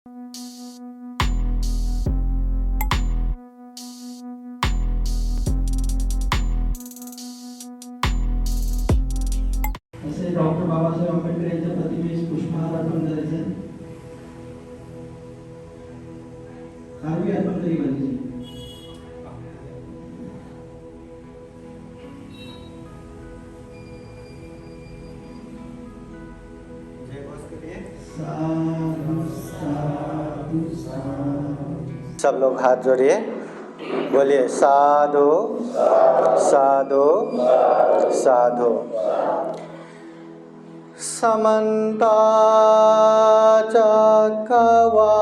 असे डॉक्टर बाबासाहेब आंबेडकर यांच्या प्रतिमेस पुष्पहार अर्पण करायचे. खारवी अर्पण करी पाहिजे. सब लोग हाथ जोड़िए, बोलिए साधु साधु साधु. समन्ता चक्रवालेषु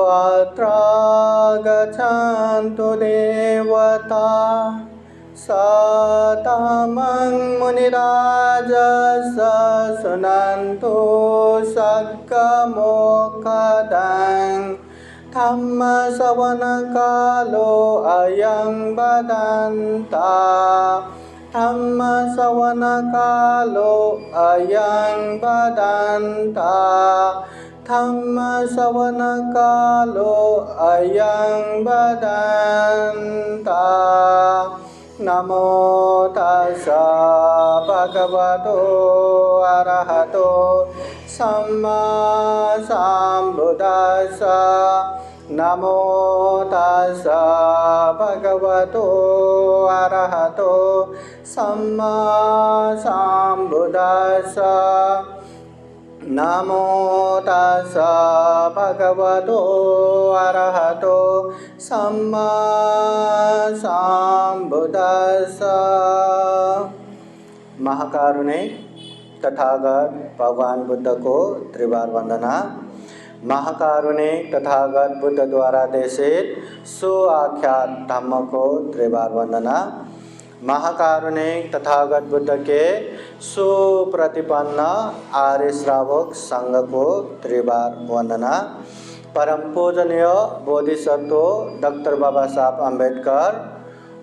अत्र गच्छन्तु देवता सतमं मुनिराजस्य शृण्वन्तु सद्गमोक्षदं धम्मश्रवणकालो अयं बदन्ता धम्मश्रवणकालो अयं बदन्ता धम्मश्रवणकालो अयं बदन्ता. नमो तस्सा भगवतो अरहतो सम्मा सम्बुद्धास्सा. नमो तस्सा भगवतो अरहतो सम्मा सम्बुद्धास्सा. नमो तस्सा भगवतो अरहतो सम्मा सम्बुद्धास्सा. महाकारुणिक तथागत भगवान बुद्ध को त्रिबार वंदना. महाकारुणिक तथागत बुद्ध द्वारा देशित सुआख्यात धम्म को त्रिबार वंदना. महाकारुणिक तथागत बुद्ध के सुप्रतिपन्न आर्य श्रावक संघ को त्रिबार वंदना. परम पूजनीय बोधिसत्व डॉक्टर बाबा साहब अम्बेडकर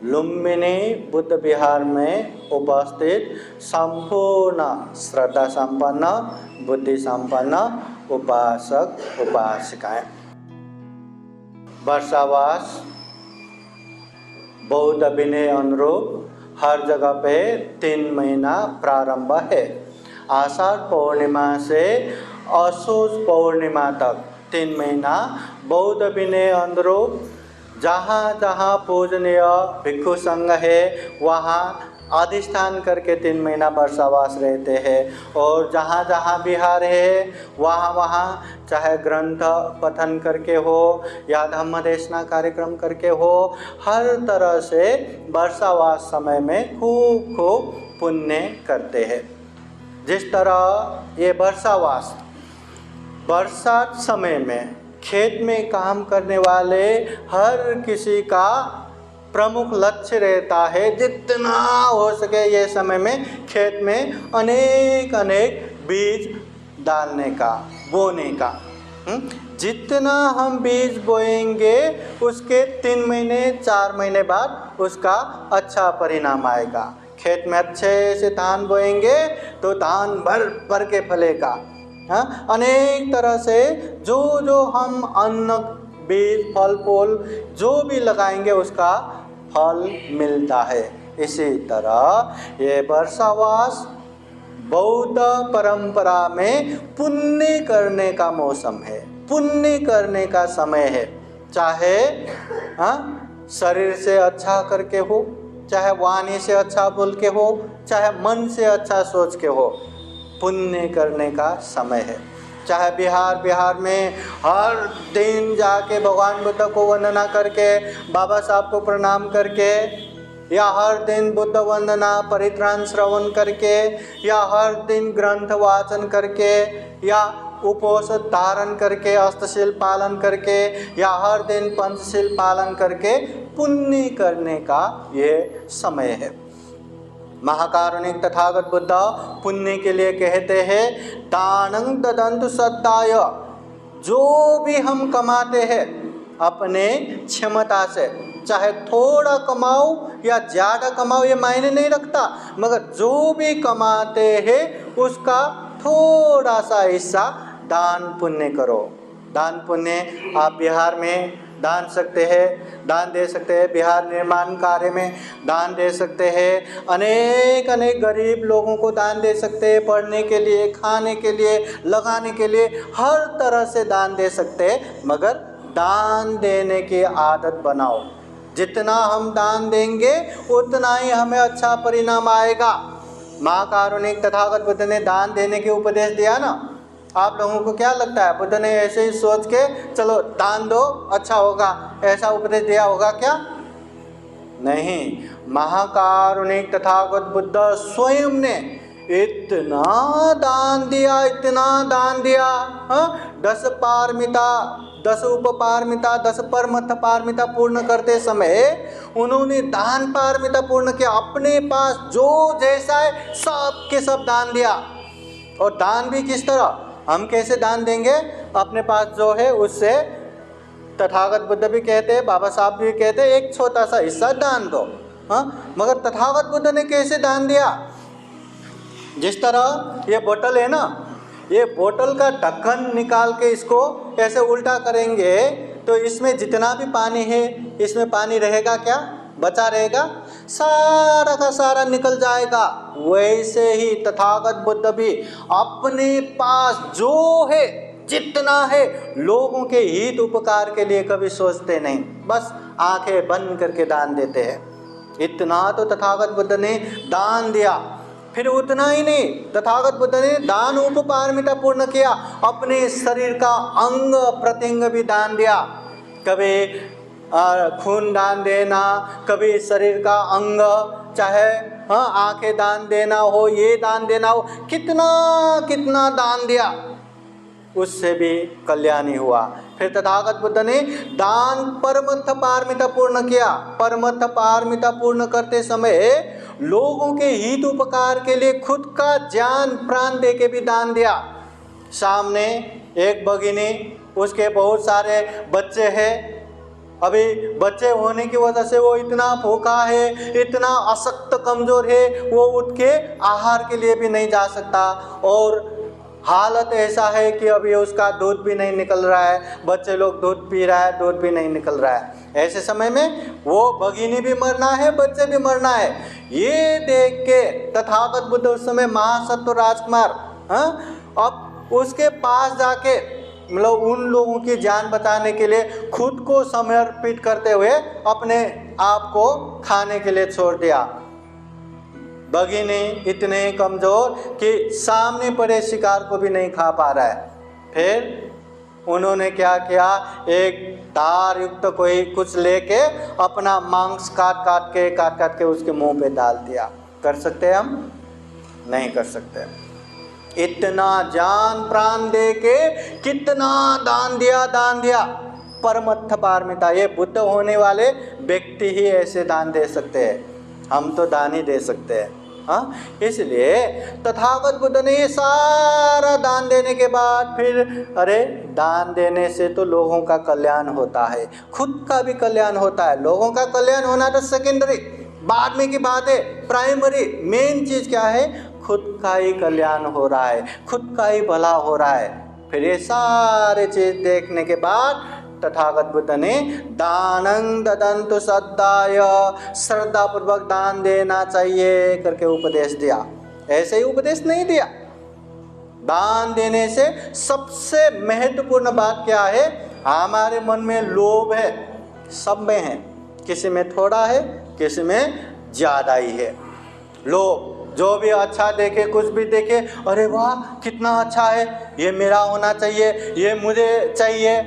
लुम्बिनी बुद्ध विहार में उपस्थित संपूर्ण श्रद्धा संपन्न बुद्धि संपन्न उपासक उपासिकाएं. वर्षावास बौद्ध विनय अनुरूप हर जगह पे 3 महीना प्रारंभ है. आषाढ़ पूर्णिमा से असोज पूर्णिमा तक 3 महीना बौद्ध विनय अनुरूप जहाँ जहाँ पूजनीय भिक्षु संघ है वहाँ अधिष्ठान करके 3 महीना वर्षावास रहते हैं. और जहाँ जहाँ विहार है वहाँ वहाँ चाहे ग्रंथ पठन करके हो या धम्म देशना कार्यक्रम करके हो, हर तरह से वर्षावास समय में खूब खूब पुण्य करते हैं. जिस तरह ये वर्षावास बरसात समय में खेत में काम करने वाले हर किसी का प्रमुख लक्ष्य रहता है जितना हो सके ये समय में खेत में अनेक अनेक बीज डालने का, बोने का. जितना हम बीज बोएंगे उसके 3 महीने 4 महीने बाद उसका अच्छा परिणाम आएगा. खेत में अच्छे से धान बोएंगे तो धान भर भर के फलेगा. अनेक तरह से जो जो हम अन्न बीज फल फूल जो भी लगाएंगे उसका फल मिलता है. इसी तरह ये वर्षावास बौद्ध परंपरा में पुण्य करने का मौसम है, पुण्य करने का समय है. चाहे शरीर से अच्छा करके हो, चाहे वाणी से अच्छा बोल के हो, चाहे मन से अच्छा सोच के हो, पुण्य करने का समय है. चाहे बिहार में हर दिन जाके भगवान बुद्ध को वंदना करके, बाबा साहब को प्रणाम करके, या हर दिन बुद्ध वंदना परित्राण श्रवण करके, या हर दिन ग्रंथ वाचन करके, या उपवास धारण करके, अष्टशील पालन करके, या हर दिन पंचशील पालन करके पुण्य करने का ये समय है. महाकारुणिक तथागत बुद्ध पुण्य के लिए कहते हैं दानं ददन्तु सद्दाय. जो भी हम कमाते हैं अपने क्षमता से, चाहे थोड़ा कमाओ या ज़्यादा कमाओ ये मायने नहीं रखता, मगर जो भी कमाते हैं उसका थोड़ा सा हिस्सा दान पुण्य करो. दान पुण्य आप बिहार में दान सकते हैं, दान दे सकते हैं, बिहार निर्माण कार्य में दान दे सकते हैं, अनेक अनेक गरीब लोगों को दान दे सकते हैं, पढ़ने के लिए, खाने के लिए, लगाने के लिए, हर तरह से दान दे सकते हैं। मगर दान देने की आदत बनाओ। जितना हम दान देंगे उतना ही हमें अच्छा परिणाम आएगा। महाकारुणिक तथागत बुद्ध ने दान देने के उपदेश दिया ना। आप लोगों को क्या लगता है बुद्ध ने ऐसे ही सोच के चलो दान दो अच्छा होगा, ऐसा उपदेश दिया होगा क्या? नहीं, महाकारुणिक तथागत बुद्ध स्वयं ने इतना दान दिया, इतना दान दिया। 10 पारमिता, 10 उपपारमिता, 10 परमथ पारमिता पूर्ण करते समय उन्होंने दान पारमिता पूर्ण किया। अपने पास जो जैसा है सब के सब दान दिया। और दान भी किस तरह? हम कैसे दान देंगे? अपने पास जो है उससे, तथागत बुद्ध भी कहते हैं, बाबा साहब भी कहते हैं, एक छोटा सा हिस्सा दान दो। मगर तथागत बुद्ध ने कैसे दान दिया? जिस तरह ये बोतल है ना, ये बोतल का ढक्कन निकाल के इसको ऐसे उल्टा करेंगे तो इसमें जितना भी पानी है इसमें पानी रहेगा क्या? बचा रहेगा? सारा का सारा निकल जाएगा। वैसे ही तथागत बुद्ध भी अपने पास जो है, जितना है, लोगों के हित उपकार के लिए कभी सोचते नहीं, बस आंखें बंद करके दान देते हैं। इतना तो तथागत बुद्ध ने दान दिया। फिर उतना ही नहीं, तथागत बुद्ध ने दान उपपारमिता पूर्ण किया। अपने शरीर का अंग प्रत्यंग भी दान दिया। कभी खून दान देना, कभी शरीर का अंग, चाहे आंखें दान देना हो, ये दान देना हो, कितना कितना दान दिया, उससे भी कल्याण ही हुआ। फिर तथागत बुद्ध ने दान परमथ पारमिता पूर्ण किया। परमथ पारमिता पूर्ण करते समय लोगों के हित उपकार के लिए खुद का जान प्राण दे के भी दान दिया। सामने एक भगिनी, उसके बहुत सारे बच्चे हैं। अभी बच्चे होने की वजह से वो इतना भूखा है, इतना अशक्त कमज़ोर है, वो उठ के आहार के लिए भी नहीं जा सकता। और हालत ऐसा है कि अभी उसका दूध भी नहीं निकल रहा है, बच्चे लोग दूध पी रहा है, दूध भी नहीं निकल रहा है। ऐसे समय में वो भगिनी भी मरना है, बच्चे भी मरना है। ये देख के तथागत बुद्ध उस समय महासत्व राजकुमार, अब उसके पास जाके मतलब उन लोगों की जान बचाने के लिए खुद को समर्पित करते हुए अपने आप को खाने के लिए छोड़ दिया। भगिनी इतने कमज़ोर कि सामने पड़े शिकार को भी नहीं खा पा रहा है। फिर उन्होंने क्या किया, एक धार युक्त कोई कुछ लेके अपना मांस काट काट के उसके मुंह पे डाल दिया। कर सकते हैं हम? नहीं कर सकते। इतना जान प्राण दे के कितना दान दिया। परमथ पारमिता, ये बुद्ध होने वाले व्यक्ति ही ऐसे दान दे सकते हैं, हम तो दान ही दे सकते हैं। इसलिए तथागत बुद्ध ने ये सारा दान देने के बाद फिर, अरे दान देने से तो लोगों का कल्याण होता है, खुद का भी कल्याण होता है। लोगों का कल्याण होना तो सेकेंडरी, बाद में की बात है। प्राइमरी मेन चीज़ क्या है? खुद का ही कल्याण हो रहा है, खुद का ही भला हो रहा है। फिर ये सारे चीज़ देखने के बाद तथागत बुद्ध ने दानं ददन्तु सद्दाय, श्रद्धापूर्वक दान देना चाहिए करके उपदेश दिया। ऐसे ही उपदेश नहीं दिया। दान देने से सबसे महत्वपूर्ण बात क्या है? हमारे मन में लोभ है, सब में है, किसी में थोड़ा है, किसी में ज़्यादा ही है। लोभ, जो भी अच्छा देखे, कुछ भी देखे, अरे वाह कितना अच्छा है, ये मेरा होना चाहिए, ये मुझे चाहिए,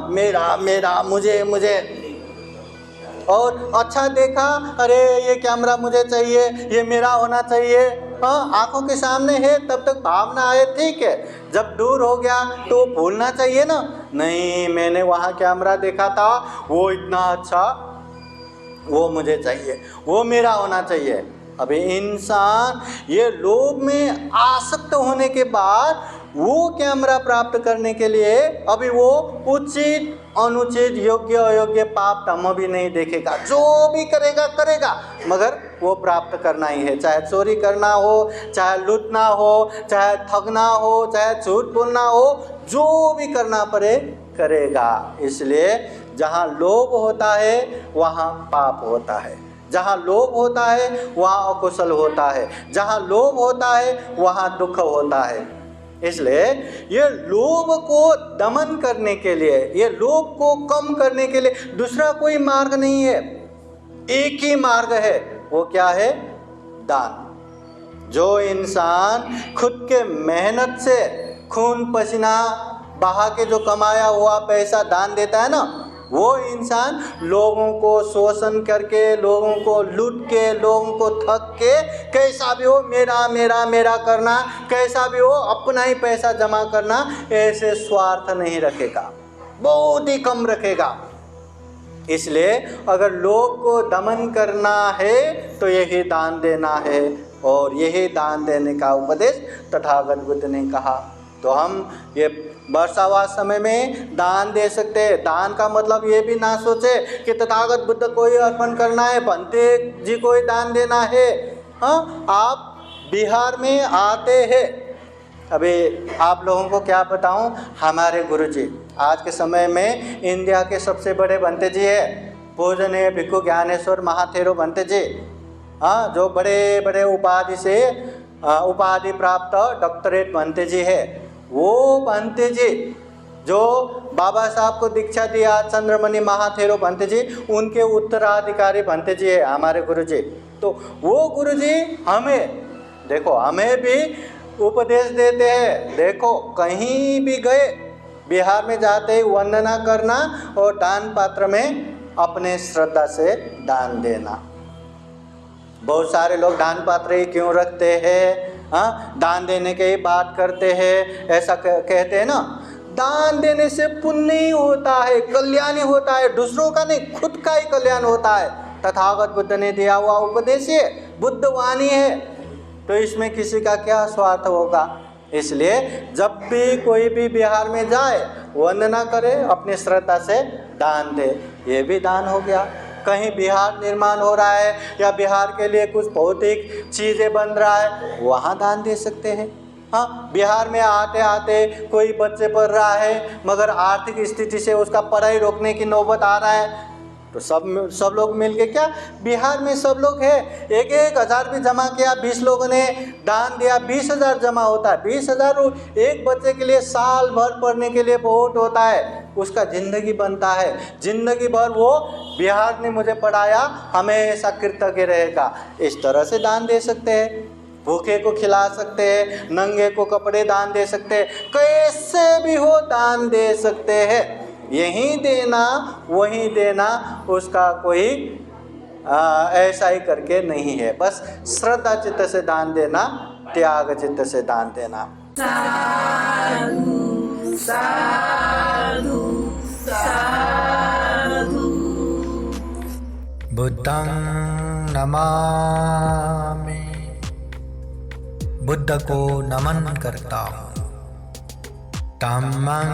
मेरा मुझे। और अच्छा देखा, अरे ये कैमरा मुझे चाहिए, ये मेरा होना चाहिए। आंखों के सामने है तब तक भावना आए, ठीक है। जब दूर हो गया तो भूलना चाहिए ना, नहीं मैंने वहाँ कैमरा देखा था, वो इतना अच्छा, वो मुझे चाहिए, वो मेरा होना चाहिए। अभी इंसान ये लोभ में आसक्त होने के बाद वो कैमरा प्राप्त करने के लिए अभी वो उचित अनुचित योग्य अयोग्य पाप धर्म भी नहीं देखेगा, जो भी करेगा मगर वो प्राप्त करना ही है। चाहे चोरी करना हो, चाहे लूटना हो, चाहे ठगना हो, चाहे झूठ बोलना हो, जो भी करना पड़े करेगा। इसलिए जहाँ लोभ होता है वहाँ पाप होता है, जहाँ लोभ होता है वहाँ अकुशल होता है, जहाँ लोभ होता है वहाँ दुख होता है। इसलिए ये लोभ को दमन करने के लिए, ये लोभ को कम करने के लिए दूसरा कोई मार्ग नहीं है, एक ही मार्ग है। वो क्या है? दान। जो इंसान खुद के मेहनत से खून पसीना बहा के जो कमाया हुआ पैसा दान देता है ना, वो इंसान लोगों को शोषण करके, लोगों को लूट के, लोगों को ठग के, कैसा भी हो मेरा मेरा मेरा करना, कैसा भी हो अपना ही पैसा जमा करना, ऐसे स्वार्थ नहीं रखेगा, बहुत ही कम रखेगा। इसलिए अगर लोग को दमन करना है तो यही दान देना है, और यही दान देने का उपदेश तथागत बुद्ध ने कहा। तो हम ये वर्षावास समय में दान दे सकते हैं। दान का मतलब ये भी ना सोचे कि तथागत बुद्ध को ही अर्पण करना है, भंते जी को ही दान देना है। हाँ, आप बिहार में आते हैं, अभी आप लोगों को क्या बताऊं, हमारे गुरुजी आज के समय में इंडिया के सबसे बड़े भंते जी है, पूजनीय भिक्खु ज्ञानेश्वर महाथेरो भंते जी। हाँ, जो बड़े बड़े उपाधि से उपाधि प्राप्त डॉक्टरेट भंते जी है। वो भंते जी जो बाबा साहब को दीक्षा दिया, चंद्रमणि महाथेरो भंते जी, उनके उत्तराधिकारी भंते जी है हमारे गुरुजी। तो वो गुरुजी हमें, देखो हमें भी उपदेश देते हैं। देखो कहीं भी गए, बिहार में जाते ही वंदना करना और दान पात्र में अपने श्रद्धा से दान देना। बहुत सारे लोग दान पात्र ही क्यों रखते हैं? हाँ, दान देने के ही बात करते हैं, ऐसा कहते हैं ना। दान देने से पुण्य ही होता है, कल्याण ही होता है, दूसरों का नहीं, खुद का ही कल्याण होता है। तथागत बुद्ध ने दिया हुआ उपदेश है, बुद्ध वाणी है, तो इसमें किसी का क्या स्वार्थ होगा? इसलिए जब भी कोई भी बिहार में जाए वंदना करे, अपनी श्रद्धा से दान दे, ये भी दान हो गया। कहीं बिहार निर्माण हो रहा है या बिहार के लिए कुछ भौतिक चीज़ें बन रहा है, वहाँ दान दे सकते हैं। हाँ, बिहार में आते आते कोई बच्चे पढ़ रहा है मगर आर्थिक स्थिति से उसका पढ़ाई रोकने की नौबत आ रहा है, तो सब लोग मिलके, क्या बिहार में सब लोग है, 1,000 भी जमा किया, 20 लोगों ने दान दिया, 20,000 जमा होता है। 20,000 एक बच्चे के लिए साल भर पढ़ने के लिए बहुत होता है, उसका ज़िंदगी बनता है, ज़िंदगी भर वो बिहार ने मुझे पढ़ाया, हमेशा कृतज्ञ रहेगा। इस तरह से दान दे सकते हैं, भूखे को खिला सकते हैं, नंगे को कपड़े दान दे सकते हैं, कैसे भी हो दान दे सकते हैं। यही देना वही देना, उसका कोई ऐसा ही करके नहीं है, बस श्रद्धा चित्त से दान देना, त्याग चित्त से दान देना। साधु साधु साधु। बुद्धं नमामि, बुद्ध को नमन करता हूँ। धम्मं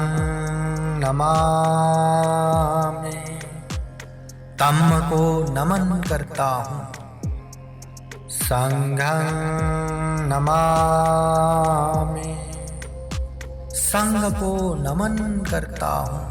नमामि, धम्म को नमन करता हूँ। संघं नमामि, संघ को नमन करता हूँ।